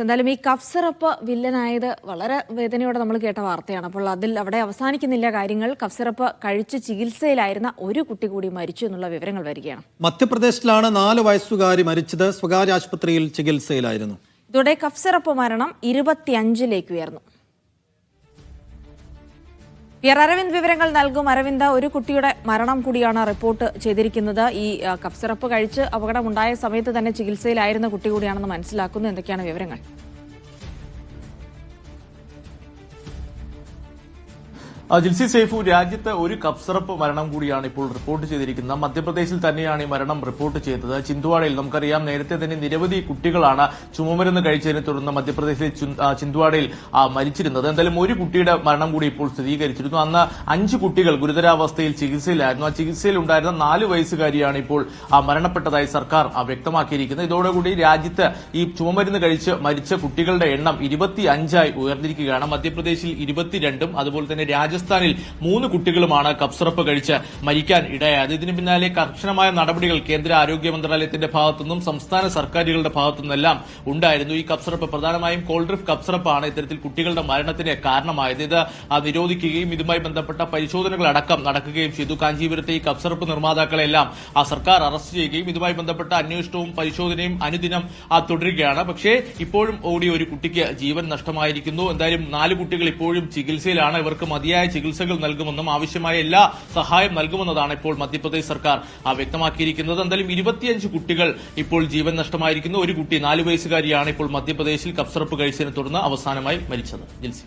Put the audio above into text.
എന്തായാലും ഈ cough syrup വില്ലനായത് വളരെ വേദനയോടെ നമ്മൾ കേട്ട വാർത്തയാണ്. അപ്പോൾ അവിടെ അവസാനിക്കുന്നില്ല കാര്യങ്ങൾ. കഫ് സിറപ്പ് കഴിച്ച് ചികിത്സയിലായിരുന്ന ഒരു കുട്ടി കൂടി മരിച്ചു എന്നുള്ള വിവരങ്ങൾ വരികയാണ്. മധ്യപ്രദേശിലാണ് 4 വയസ്സുകാരി മരിച്ചത്. സ്വകാര്യ ആശുപത്രിയിൽ ചികിത്സയിലായിരുന്നു. ഇതോടെ കഫ് സിറപ്പ് മരണം 25ലേക്ക് ഉയർന്നു. അരവിന്ദ് വിവരങ്ങൾ നൽകും. അരവിന്ദ്, ഒരു കുട്ടിയുടെ മരണം കൂടിയാണ് റിപ്പോർട്ട് ചെയ്തിരിക്കുന്നത്. ഈ കഫ് സിറപ്പ് കഴിച്ച് അപകടമുണ്ടായ സമയത്ത് തന്നെ ചികിത്സയിലായിരുന്ന കുട്ടി കൂടിയാണെന്ന് മനസ്സിലാക്കുന്നു. എന്തൊക്കെയാണ് വിവരങ്ങൾ? ജിൽസി സൈഫു, രാജ്യത്ത് ഒരു കഫ് സിറപ്പ് മരണം കൂടിയാണ് ഇപ്പോൾ റിപ്പോർട്ട് ചെയ്തിരിക്കുന്നത്. മധ്യപ്രദേശിൽ തന്നെയാണ് ഈ മരണം റിപ്പോർട്ട് ചെയ്തത്. ചിന്ദ്വാഡയിൽ നമുക്കറിയാം, നേരത്തെ തന്നെ നിരവധി കുട്ടികളാണ് ചുമമരുന്ന് കഴിച്ചതിനെ തുടർന്ന് മധ്യപ്രദേശിലെ ചിന്ദ്വാഡയിൽ മരിച്ചിരുന്നത്. എന്തായാലും ഒരു കുട്ടിയുടെ മരണം കൂടി ഇപ്പോൾ സ്ഥിരീകരിച്ചിരുന്നു. അന്ന് 5 കുട്ടികൾ ഗുരുതരാവസ്ഥയിൽ ചികിത്സയിലായിരുന്നു. ആ ചികിത്സയിൽ ഉണ്ടായിരുന്ന 4 വയസ്സുകാരിയാണ് ഇപ്പോൾ മരണപ്പെട്ടതായി സർക്കാർ വ്യക്തമാക്കിയിരിക്കുന്നത്. ഇതോടുകൂടി രാജ്യത്ത് ഈ ചുമമരുന്ന് കഴിച്ച് മരിച്ച കുട്ടികളുടെ എണ്ണം 25ആയി ഉയർന്നിരിക്കുകയാണ്. മധ്യപ്രദേശിൽ 22ഉം അതുപോലെ തന്നെ രാജസ്ഥാനിൽ 3 കുട്ടികളുമാണ് കഫ് സിറപ്പ് കഴിച്ച് മരിക്കാൻ ഇടയായത്. ഇതിന് പിന്നാലെ കർശനമായ നടപടികൾ കേന്ദ്ര ആരോഗ്യ മന്ത്രാലയത്തിന്റെ ഭാഗത്തുനിന്നും സംസ്ഥാന സർക്കാരുകളുടെ ഭാഗത്തുനിന്നെല്ലാം ഉണ്ടായിരുന്നു. ഈ കഫ് സിറപ്പ് പ്രധാനമായും കോൾഡ്രിഫ് കഫ് സിറപ്പാണ് ഇത്തരത്തിൽ കുട്ടികളുടെ മരണത്തിന് കാരണമായത്. ഇത് നിരോധിക്കുകയും ഇതുമായി ബന്ധപ്പെട്ട പരിശോധനകളടക്കം നടക്കുകയും ചെയ്തു. കാഞ്ചീപുരത്തെ ഈ കഫ് സിറപ്പ് നിർമ്മാതാക്കളെല്ലാം സർക്കാർ അറസ്റ്റ് ചെയ്യുകയും ഇതുമായി ബന്ധപ്പെട്ട അന്വേഷണവും പരിശോധനയും അനുദിനം തുടരുകയാണ്. പക്ഷേ ഇപ്പോഴും ഓടി ഒരു കുട്ടിക്ക് ജീവൻ നഷ്ടമായിരിക്കുന്നു. എന്തായാലും 4 കുട്ടികൾ ഇപ്പോഴും ചികിത്സയിലാണ്. ഇവർക്ക് മതിയായ ചികിത്സകൾ നൽകുമെന്നും ആവശ്യമായ എല്ലാ സഹായം നൽകുമെന്നതാണ് ഇപ്പോൾ മധ്യപ്രദേശ് സർക്കാർ വ്യക്തമാക്കിയിരിക്കുന്നത്. എന്തായാലും 25 കുട്ടികൾ ഇപ്പോൾ ജീവൻ നഷ്ടമായിരിക്കുന്നു. ഒരു കുട്ടി 4 വയസ്സുകാരിയാണ് ഇപ്പോൾ മധ്യപ്രദേശിൽ കഫ് സിറപ്പ് കഴിച്ചതിനെ തുടർന്ന് അവസാനമായി മരിച്ചത്. ജിൽസി.